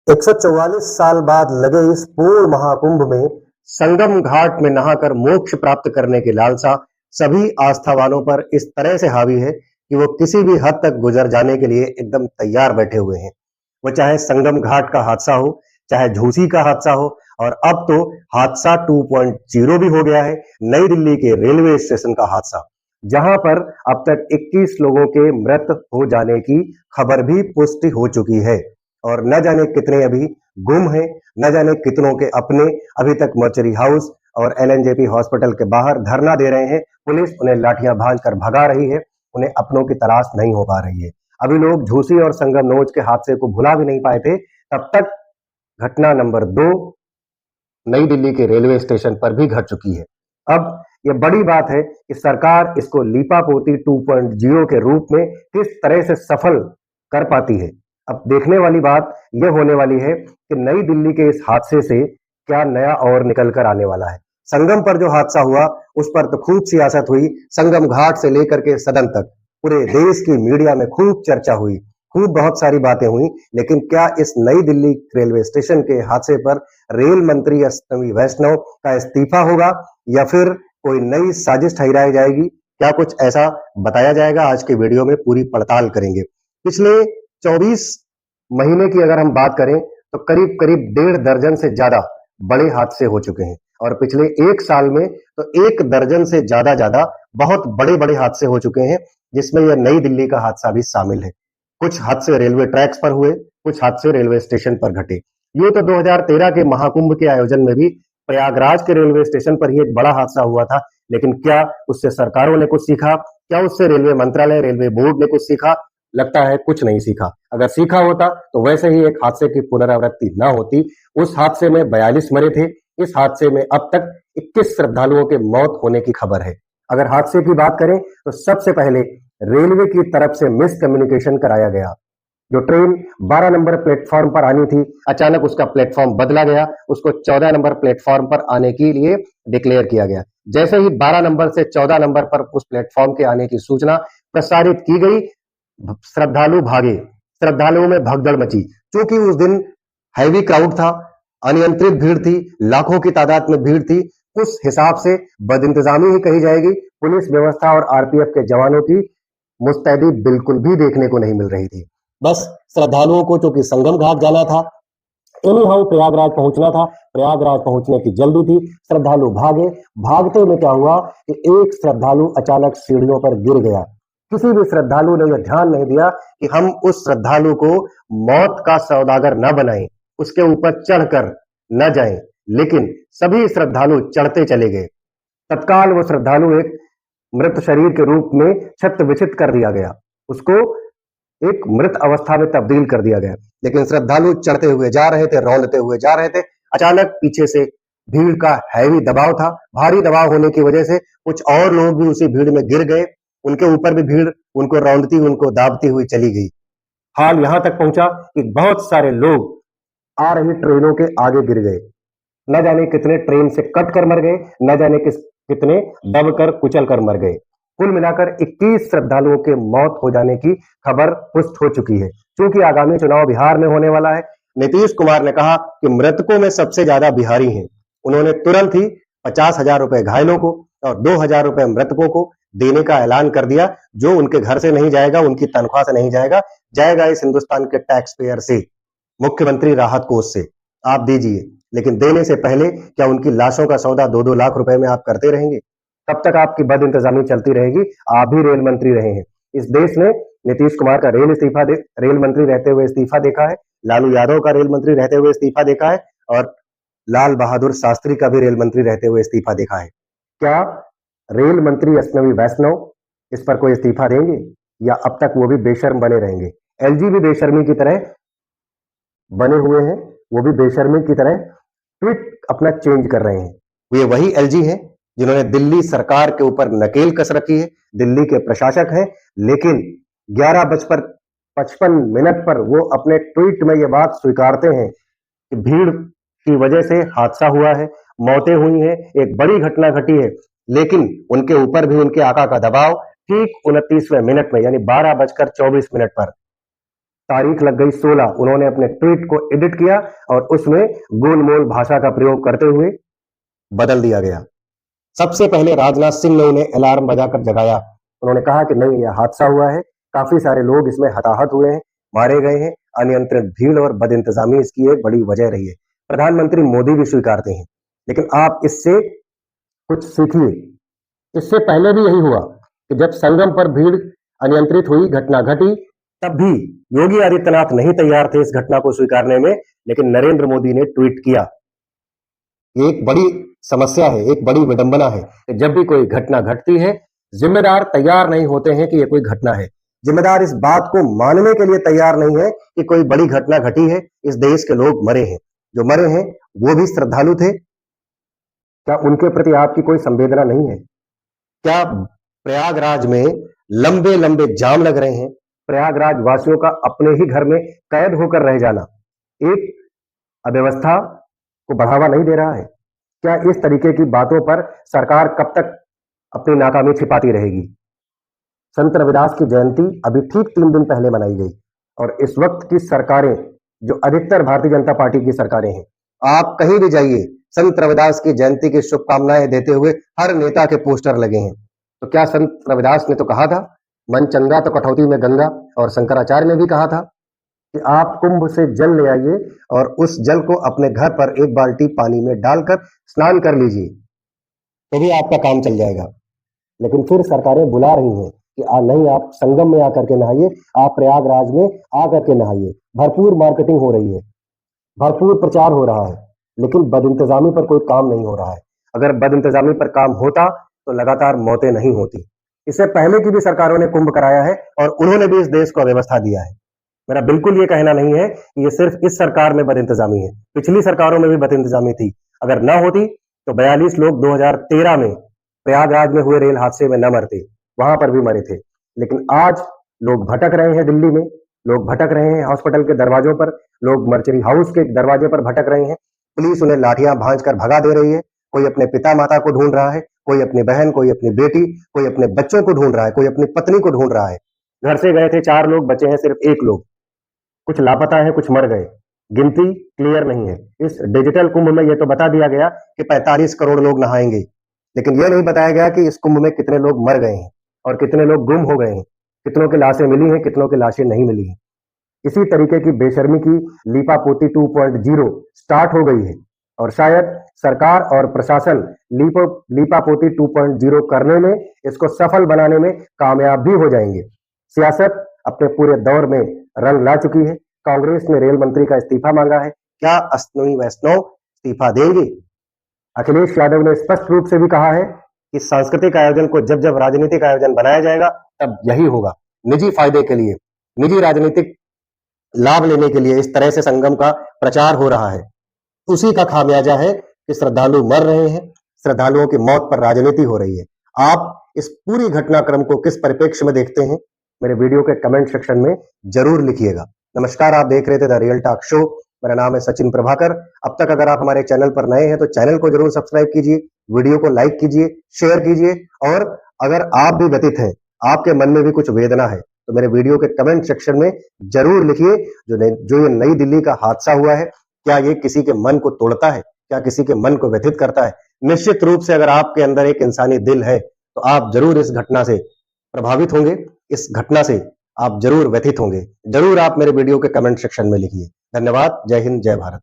144 साल बाद लगे इस पूर्ण महाकुंभ में संगम घाट में नहाकर मोक्ष प्राप्त करने की लालसा सभी आस्था वालों पर इस तरह से हावी है कि वो किसी भी हद तक गुजर जाने के लिए एकदम तैयार बैठे हुए हैं। वो चाहे संगम घाट का हादसा हो, चाहे झूसी का हादसा हो, और अब तो हादसा 2.0 भी हो गया है, नई दिल्ली के रेलवे स्टेशन का हादसा, जहां पर अब तक 21 लोगों के मृत हो जाने की खबर भी पुष्टि हो चुकी है। और न जाने कितने अभी गुम हैं, न जाने कितनों के अपने अभी तक मर्चरी हाउस और एलएनजेपी हॉस्पिटल के बाहर धरना दे रहे हैं। पुलिस उन्हें लाठियां भांज कर भगा रही है, उन्हें अपनों की तलाश नहीं हो पा रही है। अभी लोग झूसी और संगम नोच के हादसे को भुला भी नहीं पाए थे, तब तक घटना नंबर 2 नई दिल्ली के रेलवे स्टेशन पर भी घट चुकी है। अब यह बड़ी बात है कि सरकार इसको लीपापोती 2.0 के रूप में किस तरह से सफल कर पाती है। अब देखने वाली बात यह होने वाली है कि नई दिल्ली के इस हादसे से क्या नया और निकल कर आने वाला है। संगम पर जो हादसा हुआ उस पर तो खूब सियासत हुई, संगम घाट से लेकर के सदन तक पूरे देश की मीडिया में खूब चर्चा हुई, खूब बहुत सारी बातें हुई। लेकिन क्या इस नई दिल्ली रेलवे स्टेशन के हादसे पर रेल मंत्री अश्विनी वैष्णव का इस्तीफा होगा या फिर कोई नई साजिश ठहराई जाएगी? क्या कुछ ऐसा बताया जाएगा? आज के वीडियो में पूरी पड़ताल करेंगे। पिछले 24 महीने की अगर हम बात करें तो करीब करीब 1.5 दर्जन से ज्यादा बड़े हादसे हो चुके हैं, और पिछले 1 साल में तो 1 दर्जन से ज्यादा बहुत बड़े बड़े हादसे हो चुके हैं, जिसमें यह नई दिल्ली का हादसा भी शामिल है। कुछ हादसे रेलवे ट्रैक्स पर हुए, कुछ हादसे रेलवे स्टेशन पर घटे। यूं तो 2013 के महाकुंभ के आयोजन में भी प्रयागराज के रेलवे स्टेशन पर ही एक बड़ा हादसा हुआ था, लेकिन क्या उससे सरकारों ने कुछ सीखा? क्या उससे रेलवे मंत्रालय, रेलवे बोर्ड ने कुछ सीखा? लगता है कुछ नहीं सीखा। अगर सीखा होता तो वैसे ही एक हादसे की पुनरावृत्ति न होती। उस हादसे में 42 मरे थे। इस हादसे में अब तक 21 श्रद्धालुओं के मौत होने की खबर है। अगर हादसे की बात करें तो सबसे पहले रेलवे की तरफ से मिस कम्युनिकेशन कराया गया। जो ट्रेन 12 नंबर प्लेटफॉर्म पर आनी थी, अचानक उसका प्लेटफॉर्म बदला गया, उसको 14 नंबर प्लेटफॉर्म पर आने के लिए डिक्लेयर किया गया। जैसे ही 12 नंबर से 14 नंबर पर उस प्लेटफॉर्म के आने की सूचना प्रसारित की गई, श्रद्धालु भागे, श्रद्धालुओं में भगदड़ मची। क्योंकि उस दिन हैवी क्राउड था, अनियंत्रित भीड़ थी, लाखों की तादाद में भीड़ थी। उस हिसाब से बदइंतजामी ही कही जाएगी। पुलिस व्यवस्था और आरपीएफ के जवानों की मुस्तैदी बिल्कुल भी देखने को नहीं मिल रही थी। बस श्रद्धालुओं को चूंकि संगम घाट जाना था, एनी हाउ प्रयागराज पहुंचना था, प्रयागराज पहुंचने की जल्दी थी, श्रद्धालु भागे। भागते में क्या हुआ कि एक श्रद्धालु अचानक सीढ़ियों पर गिर गया। किसी भी श्रद्धालु ने यह ध्यान नहीं दिया कि हम उस श्रद्धालु को मौत का सौदागर न बनाएं, उसके ऊपर चढ़कर न जाएं, लेकिन सभी श्रद्धालु चढ़ते चले गए। तत्काल वो श्रद्धालु एक मृत शरीर के रूप में छत विचित कर दिया गया, उसको एक मृत अवस्था में तब्दील कर दिया गया। लेकिन श्रद्धालु चढ़ते हुए जा रहे थे, रौंदते हुए जा रहे थे। अचानक पीछे से भीड़ का हैवी दबाव था। भारी दबाव होने की वजह से कुछ और लोग भी उसी भीड़ में गिर गए। उनके ऊपर भी भीड़ उनको रौंदती, उनको दाबती हुई चली गई। हाल यहां तक पहुंचा कि बहुत सारे लोग आ रही ट्रेनों के आगे गिर गए। न जाने कितने ट्रेन से कट कर मर गए, न जाने कितने दबकर कुचल कर मर गए। कुल मिलाकर 21 श्रद्धालुओं के मौत हो जाने की खबर पुष्ट हो चुकी है। क्योंकि आगामी चुनाव बिहार में होने वाला है, नीतीश कुमार ने कहा कि मृतकों में सबसे ज्यादा बिहारी हैं। उन्होंने तुरंत ही 50,000 रुपए घायलों को और 2,000 रुपए मृतकों को देने का ऐलान कर दिया। जो उनके घर से नहीं जाएगा, उनकी तनख्वाह से नहीं जाएगा, जाएगा इस हिंदुस्तान के टैक्स पेयर से, मुख्यमंत्री राहत कोष से। आप दीजिए, लेकिन देने से पहले क्या उनकी लाशों का सौदा 2-2 लाख रुपए में आप करते रहेंगे? कब तक आपकी बद इंतजामी चलती रहेगी? आप भी रेल मंत्री रहे हैं। इस देश ने नीतीश कुमार का रेल मंत्री रहते हुए इस्तीफा देखा है, लालू यादव का रेल मंत्री रहते हुए इस्तीफा देखा है, और लाल बहादुर शास्त्री का भी रेल मंत्री रहते हुए इस्तीफा देखा है। क्या रेल मंत्री अश्विनी वैष्णव इस पर कोई इस्तीफा देंगे, या अब तक वो भी बेशर्म बने रहेंगे? एलजी भी बेशर्मी की तरह बने हुए हैं, वो भी बेशर्मी की तरह ट्वीट अपना चेंज कर रहे हैं। ये वही एलजी हैं जिन्होंने दिल्ली सरकार के ऊपर नकेल कस रखी है, दिल्ली के प्रशासक हैं, लेकिन 11:55 पर वो अपने ट्वीट में ये बात स्वीकारते हैं कि भीड़ की वजह से हादसा हुआ है, मौतें हुई हैं, एक बड़ी घटना घटी है। लेकिन उनके ऊपर भी उनके आका का दबाव ठीक 29वें मिनट में, यानी 12:24 पर तारीख लग गई 16, उन्होंने अपने ट्वीट को एडिट किया और उसमें गोलमोल भाषा का प्रयोग करते हुए बदल दिया गया। सबसे पहले राजनाथ सिंह ने उन्हें अलार्म बजाकर जगाया। उन्होंने कहा कि नहीं, यह हादसा हुआ है, काफी सारे लोग इसमें हताहत हुए हैं, मारे गए हैं, अनियंत्रित भीड़ और बदइंतजामी इसकी एक बड़ी वजह रही है। प्रधानमंत्री मोदी भी स्वीकारते हैं, लेकिन आप इससे कुछ सीखिए। इससे पहले भी यही हुआ कि जब संगम पर भीड़ अनियंत्रित हुई, घटना घटी, तब भी योगी आदित्यनाथ नहीं तैयार थे इस घटना को स्वीकारने में, लेकिन नरेंद्र मोदी ने ट्वीट किया। एक बड़ी समस्या है, एक बड़ी विडंबना है कि जब भी कोई घटना घटती है, जिम्मेदार तैयार नहीं होते हैं कि यह कोई घटना है। जिम्मेदार इस बात को मानने के लिए तैयार नहीं है कि कोई बड़ी घटना घटी है, इस देश के लोग मरे हैं। जो मरे हैं वो भी श्रद्धालु थे। क्या उनके प्रति आपकी कोई संवेदना नहीं है? क्या प्रयागराज में लंबे लंबे जाम लग रहे हैं? प्रयागराज वासियों का अपने ही घर में कैद होकर रह जाना एक अव्यवस्था को बढ़ावा नहीं दे रहा है? क्या इस तरीके की बातों पर सरकार कब तक अपनी नाकामी छिपाती रहेगी? संत रविदास की जयंती अभी ठीक 3 दिन पहले मनाई गई और इस वक्त की सरकारें, जो अधिकतर भारतीय जनता पार्टी की सरकारें हैं, आप कहीं भी जाइए, संत रविदास की जयंती की शुभकामनाएं देते हुए हर नेता के पोस्टर लगे हैं। तो क्या संत रविदास ने तो कहा था, मन चंगा तो कटौती में गंगा, और शंकराचार्य ने भी कहा था कि आप कुंभ से जल ले आइए और उस जल को अपने घर पर एक बाल्टी पानी में डालकर स्नान कर लीजिए, तो भी आपका काम चल जाएगा। लेकिन फिर सरकारें बुला रही हैं कि नहीं, आप संगम में आकर के नहाइए, आप प्रयागराज में आकर के नहाइए। भरपूर मार्केटिंग हो रही है, भरपूर प्रचार हो रहा है, लेकिन बदइंतजामी पर कोई काम नहीं हो रहा है। अगर बदइंतजामी पर काम होता तो लगातार मौतें नहीं होती। इससे पहले की भी सरकारों ने कुंभ कराया है और उन्होंने भी इस देश को अव्यवस्था दिया है। मेरा बिल्कुल ये कहना नहीं है कि ये सिर्फ इस सरकार में बदइंतजामी है, पिछली सरकारों में भी बदइंतजामी थी। अगर ना होती तो 42 लोग 2013 में प्रयागराज में हुए रेल हादसे में न मरते, वहां पर भी मरे थे। लेकिन आज लोग भटक रहे हैं, दिल्ली में लोग भटक रहे हैं, हॉस्पिटल के दरवाजों पर, लोग मर्चरी हाउस के दरवाजे पर भटक रहे हैं। पुलिस उन्हें लाठियां भांज कर भगा दे रही है। कोई अपने पिता माता को ढूंढ रहा है, कोई अपनी बहन, कोई अपनी बेटी, कोई अपने बच्चों को ढूंढ रहा है, कोई अपनी पत्नी को ढूंढ रहा है। घर से गए थे 4 लोग, बचे हैं सिर्फ 1 लोग। कुछ लापता है, कुछ मर गए, गिनती क्लियर नहीं है। इस डिजिटल कुंभ में यह तो बता दिया गया कि 45 करोड़ लोग नहाएंगे, लेकिन यह नहीं बताया गया कि इस कुंभ में कितने लोग मर गए हैं और कितने लोग गुम हो गए हैं, कितनों की लाशें मिली हैं, कितनों की लाशें नहीं मिली हैं। इसी तरीके की बेशर्मी की लीपापोती 2.0 स्टार्ट हो गई है और शायद सरकार और प्रशासन लीपापोती 2.0 करने में, इसको सफल बनाने में कामयाब भी हो जाएंगे। सियासत अपने पूरे दौर में रंग ला चुकी है। कांग्रेस ने रेल मंत्री का इस्तीफा मांगा है। क्या अश्विनी वैष्णव इस्तीफा देंगे? अखिलेश यादव ने स्पष्ट रूप से भी कहा है कि सांस्कृतिक आयोजन को जब जब राजनीतिक आयोजन बनाया जाएगा तब यही होगा। निजी फायदे के लिए, निजी राजनीतिक लाभ लेने के लिए इस तरह से संगम का प्रचार हो रहा है। उसी का खामियाजा है कि श्रद्धालु मर रहे हैं, श्रद्धालुओं की मौत पर राजनीति हो रही है। आप इस पूरी घटनाक्रम को किस परिप्रेक्ष्य में देखते हैं? मेरे वीडियो के कमेंट सेक्शन में जरूर लिखिएगा। नमस्कार, आप देख रहे थे द रियल टॉक शो। मेरा नाम है सचिन प्रभाकर। अब तक अगर आप हमारे चैनल पर नए हैं तो चैनल को जरूर सब्सक्राइब कीजिए, वीडियो को लाइक कीजिए, शेयर कीजिए, और अगर आप भी व्यथित हैं, आपके मन में भी कुछ वेदना है, तो मेरे वीडियो के कमेंट सेक्शन में जरूर लिखिए। जो ये नई दिल्ली का हादसा हुआ है, क्या ये किसी के मन को तोड़ता है? क्या किसी के मन को व्यथित करता है? निश्चित रूप से अगर आपके अंदर एक इंसानी दिल है तो आप जरूर इस घटना से प्रभावित होंगे, इस घटना से आप जरूर व्यथित होंगे। जरूर आप मेरे वीडियो के कमेंट सेक्शन में लिखिए। धन्यवाद। जय हिंद, जय भारत।